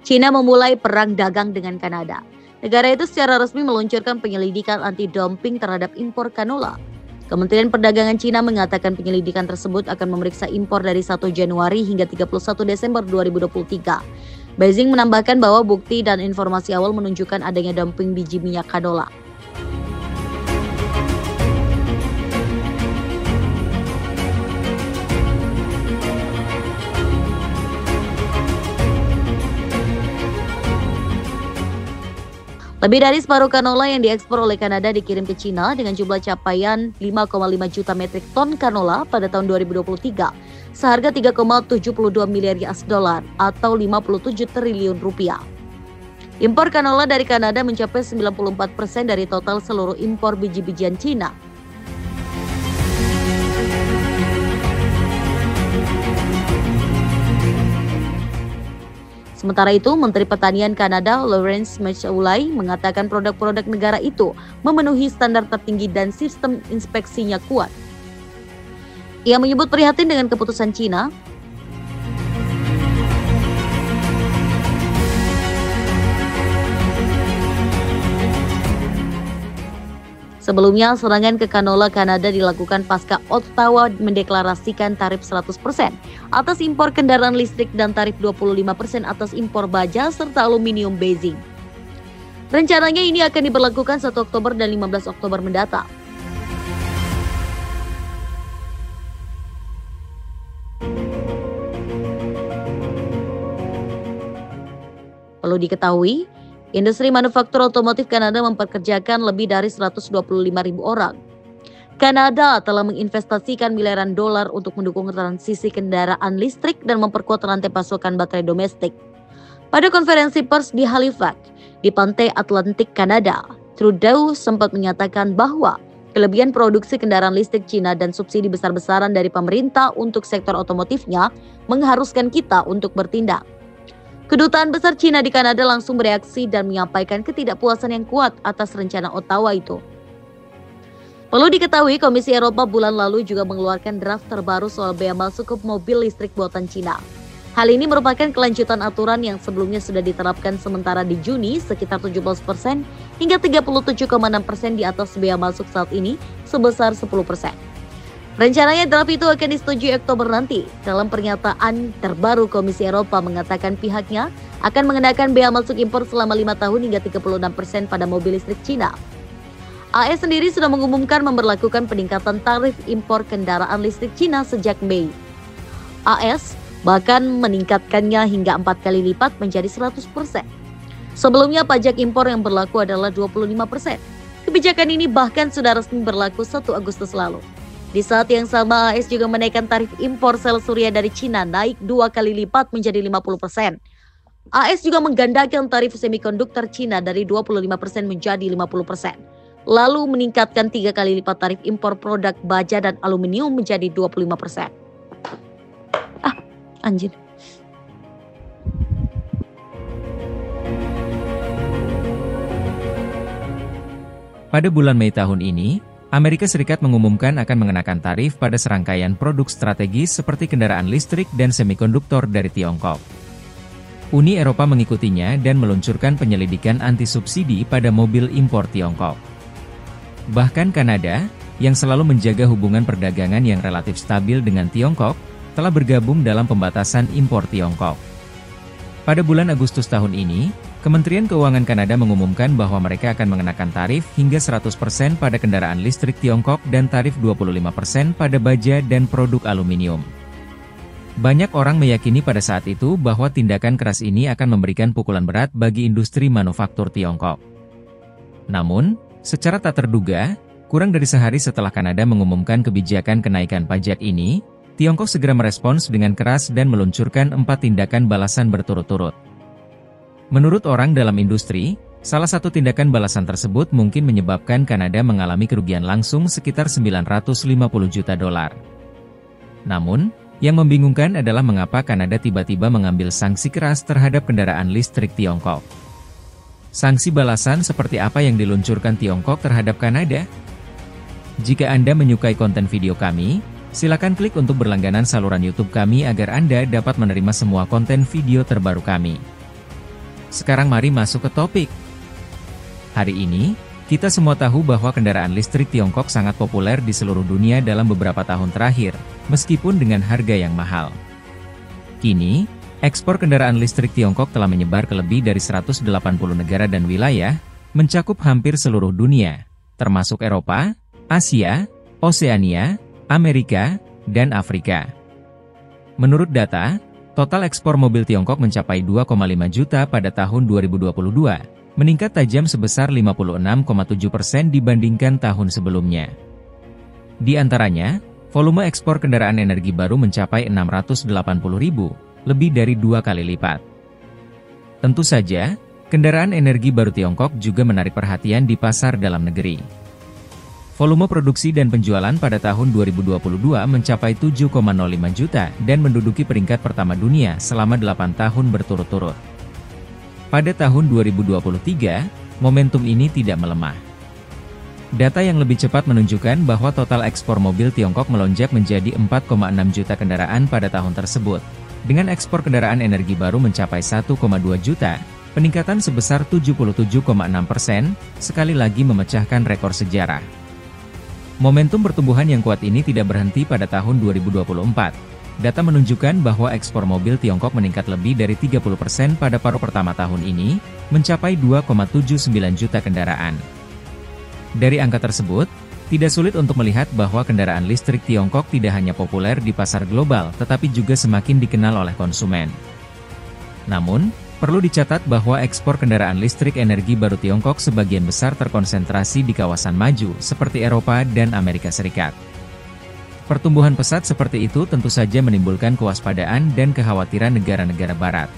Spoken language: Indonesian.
China memulai perang dagang dengan Kanada. Negara itu secara resmi meluncurkan penyelidikan anti-dumping terhadap impor canola. Kementerian Perdagangan China mengatakan penyelidikan tersebut akan memeriksa impor dari 1 Januari hingga 31 Desember 2023. Beijing menambahkan bahwa bukti dan informasi awal menunjukkan adanya dumping biji minyak canola. Lebih dari separuh canola yang diekspor oleh Kanada dikirim ke China dengan jumlah capaian 5,5 juta metrik ton canola pada tahun 2023, seharga 3,72 miliar US dollar atau 57 triliun rupiah. Impor canola dari Kanada mencapai 94% dari total seluruh impor biji-bijian China. Sementara itu, Menteri Pertanian Kanada Lawrence Messoulay mengatakan produk-produk negara itu memenuhi standar tertinggi dan sistem inspeksinya kuat. Ia menyebut prihatin dengan keputusan China Sebelumnya, serangan ke canola Kanada dilakukan pasca Ottawa mendeklarasikan tarif 100% atas impor kendaraan listrik dan tarif 25% atas impor baja serta aluminium Beijing. Rencananya ini akan diberlakukan 1 Oktober dan 15 Oktober mendatang. Perlu diketahui, industri manufaktur otomotif Kanada mempekerjakan lebih dari 125.000 orang. Kanada telah menginvestasikan miliaran dolar untuk mendukung transisi kendaraan listrik dan memperkuat rantai pasokan baterai domestik. Pada konferensi pers di Halifax, di pantai Atlantik Kanada, Trudeau sempat menyatakan bahwa kelebihan produksi kendaraan listrik China dan subsidi besar-besaran dari pemerintah untuk sektor otomotifnya mengharuskan kita untuk bertindak. Kedutaan besar China di Kanada langsung bereaksi dan menyampaikan ketidakpuasan yang kuat atas rencana Ottawa itu. Perlu diketahui, Komisi Eropa bulan lalu juga mengeluarkan draft terbaru soal bea masuk ke mobil listrik buatan China. Hal ini merupakan kelanjutan aturan yang sebelumnya sudah diterapkan sementara di Juni sekitar 17% hingga 37,6% di atas bea masuk saat ini sebesar 10%. Rencananya draft itu akan disetujui Oktober nanti. Dalam pernyataan terbaru, Komisi Eropa mengatakan pihaknya akan mengenakan bea masuk impor selama 5 tahun hingga 36% pada mobil listrik China. AS sendiri sudah mengumumkan memberlakukan peningkatan tarif impor kendaraan listrik China sejak Mei. AS bahkan meningkatkannya hingga 4 kali lipat menjadi 100%. Sebelumnya pajak impor yang berlaku adalah 25%. Kebijakan ini bahkan sudah resmi berlaku 1 Agustus lalu. Di saat yang sama, AS juga menaikkan tarif impor sel surya dari China naik 2 kali lipat menjadi 50%. AS juga menggandakan tarif semikonduktor China dari 25% menjadi 50%. Lalu meningkatkan 3 kali lipat tarif impor produk baja dan aluminium menjadi 25%. Anjir. Pada bulan Mei tahun ini, Amerika Serikat mengumumkan akan mengenakan tarif pada serangkaian produk strategis seperti kendaraan listrik dan semikonduktor dari Tiongkok. Uni Eropa mengikutinya dan meluncurkan penyelidikan anti-subsidi pada mobil impor Tiongkok. Bahkan Kanada, yang selalu menjaga hubungan perdagangan yang relatif stabil dengan Tiongkok, telah bergabung dalam pembatasan impor Tiongkok. Pada bulan Agustus tahun ini, Kementerian Keuangan Kanada mengumumkan bahwa mereka akan mengenakan tarif hingga 100% pada kendaraan listrik Tiongkok dan tarif 25% pada baja dan produk aluminium. Banyak orang meyakini pada saat itu bahwa tindakan keras ini akan memberikan pukulan berat bagi industri manufaktur Tiongkok. Namun, secara tak terduga, kurang dari sehari setelah Kanada mengumumkan kebijakan kenaikan pajak ini, Tiongkok segera merespons dengan keras dan meluncurkan 4 tindakan balasan berturut-turut. Menurut orang dalam industri, salah satu tindakan balasan tersebut mungkin menyebabkan Kanada mengalami kerugian langsung sekitar 950 juta dolar. Namun, yang membingungkan adalah mengapa Kanada tiba-tiba mengambil sanksi keras terhadap kendaraan listrik Tiongkok. Sanksi balasan seperti apa yang diluncurkan Tiongkok terhadap Kanada? Jika Anda menyukai konten video kami, silakan klik untuk berlangganan saluran YouTube kami agar Anda dapat menerima semua konten video terbaru kami. Sekarang mari masuk ke topik. Hari ini, kita semua tahu bahwa kendaraan listrik Tiongkok sangat populer di seluruh dunia dalam beberapa tahun terakhir, meskipun dengan harga yang mahal. Kini, ekspor kendaraan listrik Tiongkok telah menyebar ke lebih dari 180 negara dan wilayah, mencakup hampir seluruh dunia, termasuk Eropa, Asia, Oseania, Amerika, dan Afrika. Menurut data, total ekspor mobil Tiongkok mencapai 2,5 juta pada tahun 2022, meningkat tajam sebesar 56,7% dibandingkan tahun sebelumnya. Di antaranya, volume ekspor kendaraan energi baru mencapai 680.000, lebih dari 2 kali lipat. Tentu saja, kendaraan energi baru Tiongkok juga menarik perhatian di pasar dalam negeri. Volume produksi dan penjualan pada tahun 2022 mencapai 7,05 juta dan menduduki peringkat pertama dunia selama 8 tahun berturut-turut. Pada tahun 2023, momentum ini tidak melemah. Data yang lebih cepat menunjukkan bahwa total ekspor mobil Tiongkok melonjak menjadi 4,6 juta kendaraan pada tahun tersebut, dengan ekspor kendaraan energi baru mencapai 1,2 juta, peningkatan sebesar 77,6%, sekali lagi memecahkan rekor sejarah. Momentum pertumbuhan yang kuat ini tidak berhenti pada tahun 2024. Data menunjukkan bahwa ekspor mobil Tiongkok meningkat lebih dari 30% pada paruh pertama tahun ini, mencapai 2,79 juta kendaraan. Dari angka tersebut, tidak sulit untuk melihat bahwa kendaraan listrik Tiongkok tidak hanya populer di pasar global, tetapi juga semakin dikenal oleh konsumen. Namun, perlu dicatat bahwa ekspor kendaraan listrik energi baru Tiongkok sebagian besar terkonsentrasi di kawasan maju seperti Eropa dan Amerika Serikat. Pertumbuhan pesat seperti itu tentu saja menimbulkan kewaspadaan dan kekhawatiran negara-negara barat.